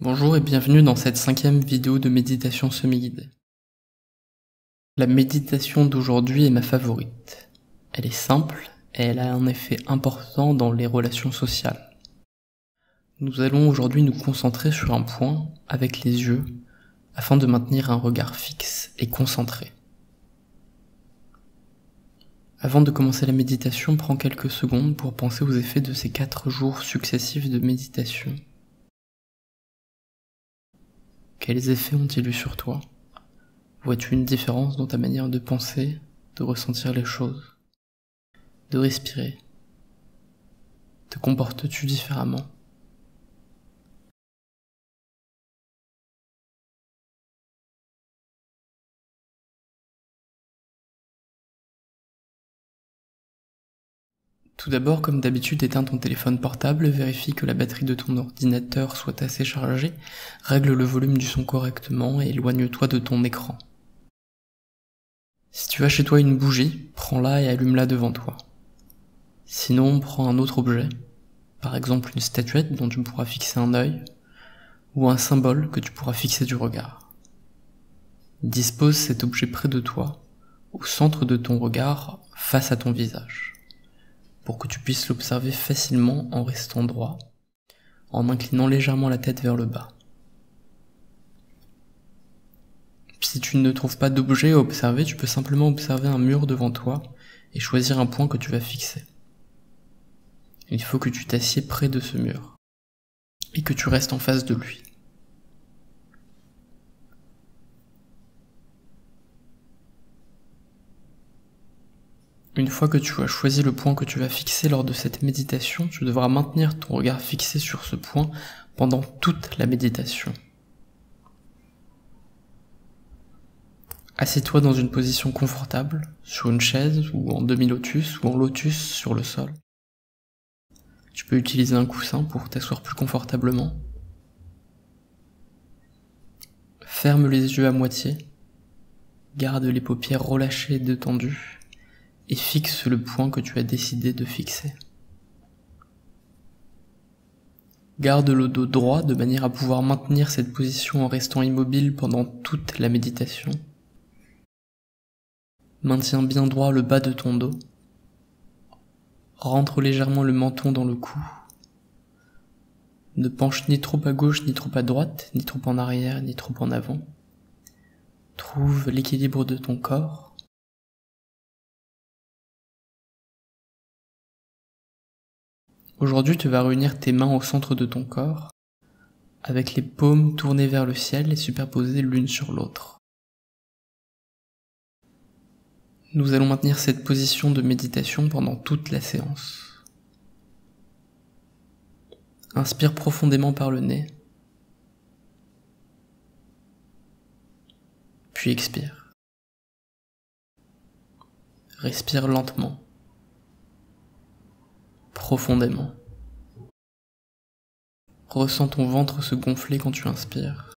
Bonjour et bienvenue dans cette 5e vidéo de méditation semi-guidée. La méditation d'aujourd'hui est ma favorite. Elle est simple et elle a un effet important dans les relations sociales. Nous allons aujourd'hui nous concentrer sur un point avec les yeux afin de maintenir un regard fixe et concentré. Avant de commencer la méditation, prends quelques secondes pour penser aux effets de ces 4 jours successifs de méditation. Quels effets ont-ils eu sur toi ? Vois-tu une différence dans ta manière de penser, de ressentir les choses, de respirer ? Te comportes-tu différemment ? Tout d'abord, comme d'habitude, éteins ton téléphone portable, vérifie que la batterie de ton ordinateur soit assez chargée, règle le volume du son correctement et éloigne-toi de ton écran. Si tu as chez toi une bougie, prends-la et allume-la devant toi. Sinon, prends un autre objet, par exemple une statuette dont tu pourras fixer un œil, ou un symbole que tu pourras fixer du regard. Dispose cet objet près de toi, au centre de ton regard, face à ton visage, pour que tu puisses l'observer facilement en restant droit, en inclinant légèrement la tête vers le bas. Si tu ne trouves pas d'objet à observer, tu peux simplement observer un mur devant toi et choisir un point que tu vas fixer. Il faut que tu t'assieds près de ce mur et que tu restes en face de lui. Une fois que tu as choisi le point que tu vas fixer lors de cette méditation, tu devras maintenir ton regard fixé sur ce point pendant toute la méditation. Assieds-toi dans une position confortable, sur une chaise ou en demi-lotus ou en lotus sur le sol. Tu peux utiliser un coussin pour t'asseoir plus confortablement. Ferme les yeux à moitié, garde les paupières relâchées et détendues et fixe le point que tu as décidé de fixer. Garde le dos droit de manière à pouvoir maintenir cette position en restant immobile pendant toute la méditation. Maintiens bien droit le bas de ton dos. Rentre légèrement le menton dans le cou. Ne penche ni trop à gauche, ni trop à droite, ni trop en arrière, ni trop en avant. Trouve l'équilibre de ton corps. Aujourd'hui, tu vas réunir tes mains au centre de ton corps, avec les paumes tournées vers le ciel et superposées l'une sur l'autre. Nous allons maintenir cette position de méditation pendant toute la séance. Inspire profondément par le nez, puis expire. Respire lentement, profondément. Ressens ton ventre se gonfler quand tu inspires,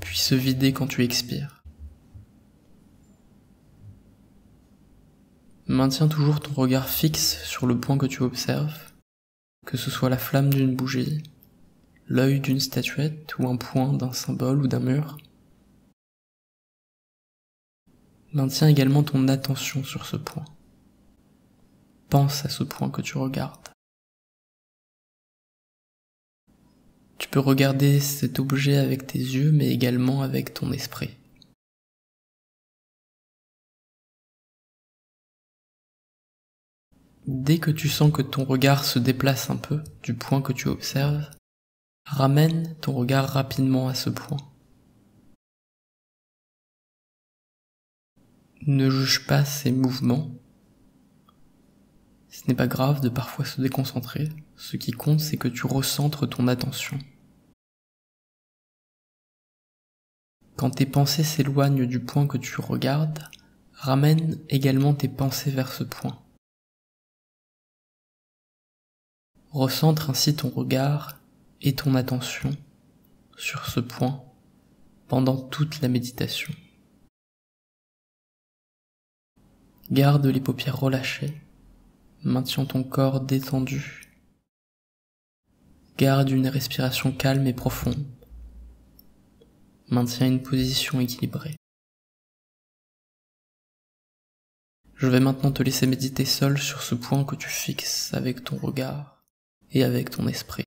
puis se vider quand tu expires. Maintiens toujours ton regard fixe sur le point que tu observes, que ce soit la flamme d'une bougie, l'œil d'une statuette ou un point d'un symbole ou d'un mur. Maintiens également ton attention sur ce point. Pense à ce point que tu regardes. Tu peux regarder cet objet avec tes yeux, mais également avec ton esprit. Dès que tu sens que ton regard se déplace un peu du point que tu observes, ramène ton regard rapidement à ce point. Ne juge pas ces mouvements. Ce n'est pas grave de parfois se déconcentrer. Ce qui compte, c'est que tu recentres ton attention. Quand tes pensées s'éloignent du point que tu regardes, ramène également tes pensées vers ce point. Recentre ainsi ton regard et ton attention sur ce point pendant toute la méditation. Garde les paupières relâchées, maintiens ton corps détendu Garde une respiration calme et profonde. Maintiens une position équilibrée. Je vais maintenant te laisser méditer seul sur ce point que tu fixes avec ton regard et avec ton esprit.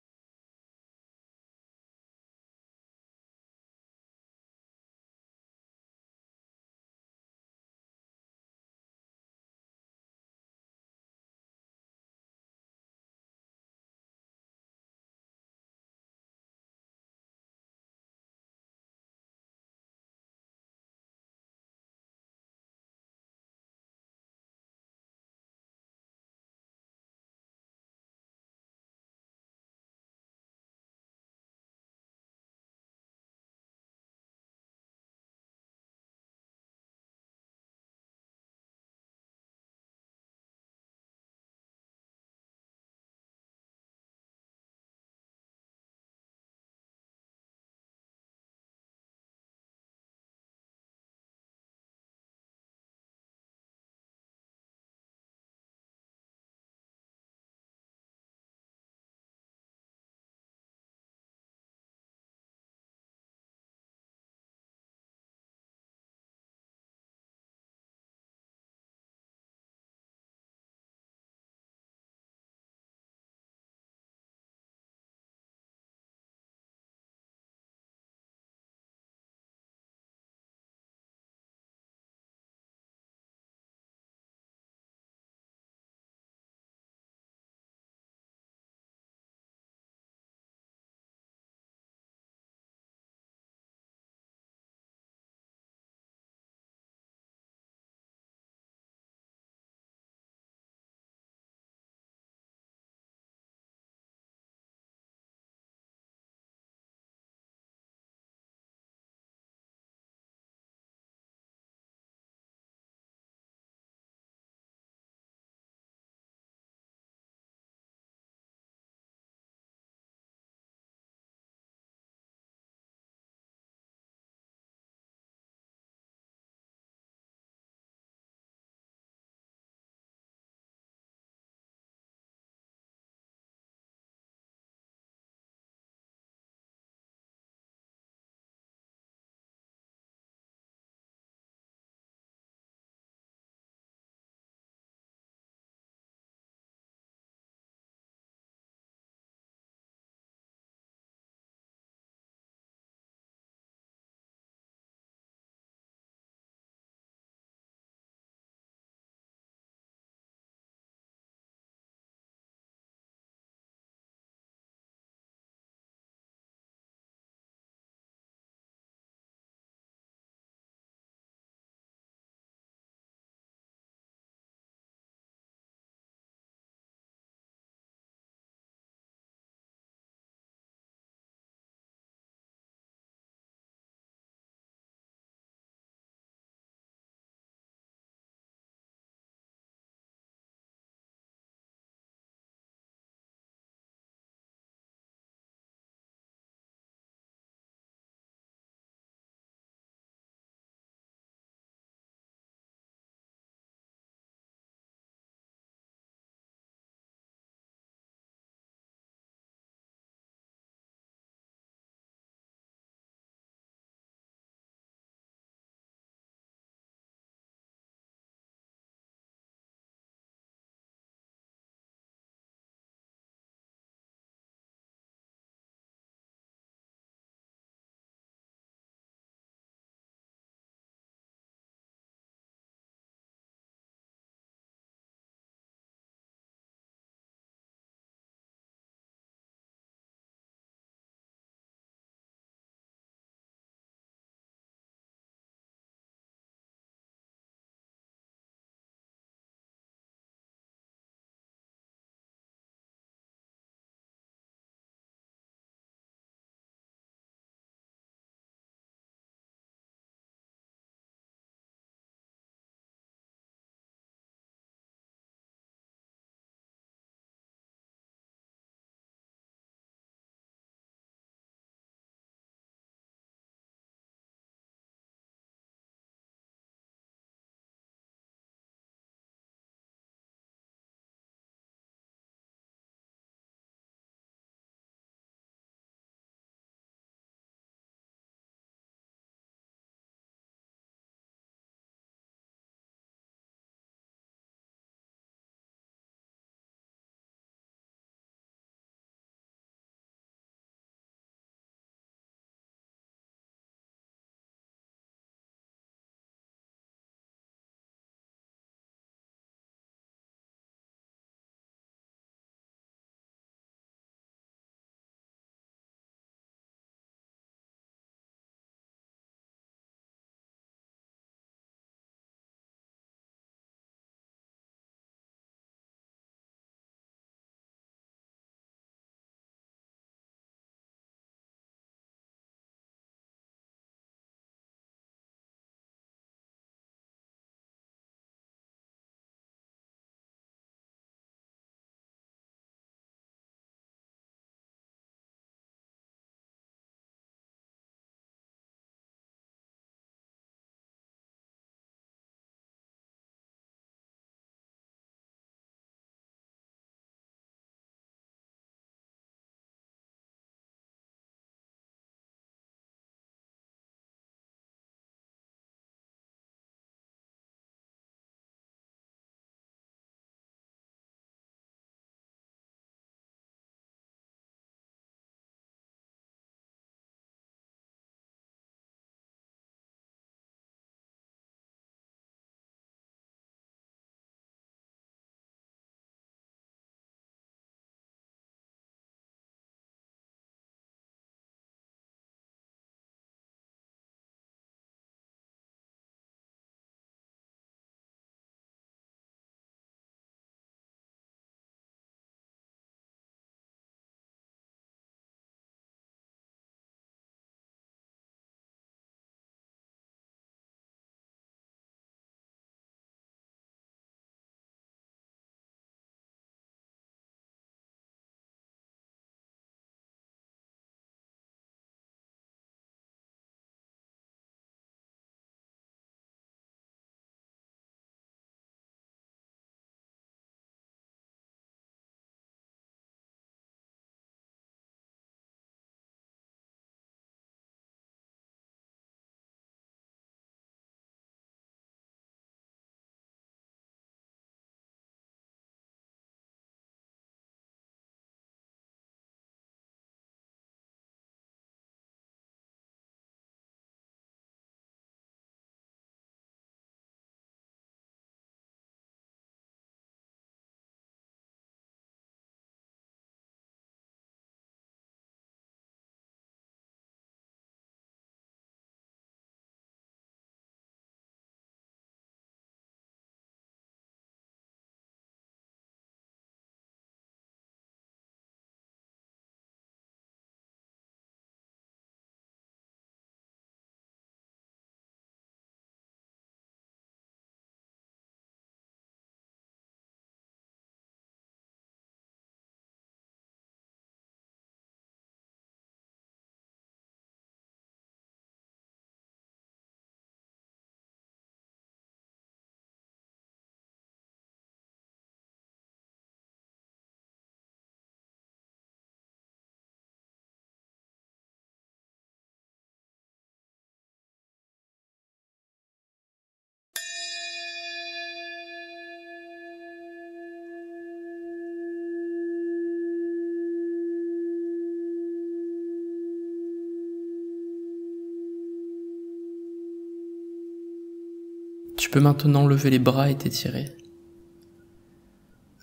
Tu peux maintenant lever les bras et t'étirer.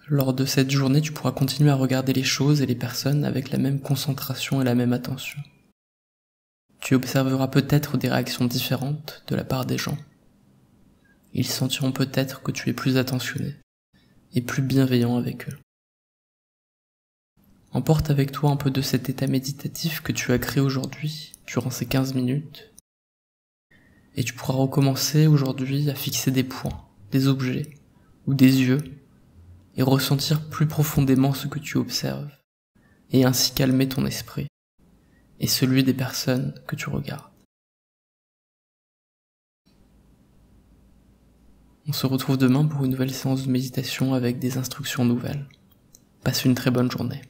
Lors de cette journée, tu pourras continuer à regarder les choses et les personnes avec la même concentration et la même attention. Tu observeras peut-être des réactions différentes de la part des gens. Ils sentiront peut-être que tu es plus attentionné et plus bienveillant avec eux. Emporte avec toi un peu de cet état méditatif que tu as créé aujourd'hui durant ces 15 minutes et tu pourras recommencer aujourd'hui à fixer des points, des objets ou des yeux et ressentir plus profondément ce que tu observes et ainsi calmer ton esprit et celui des personnes que tu regardes. On se retrouve demain pour une nouvelle séance de méditation avec des instructions nouvelles. Passe une très bonne journée.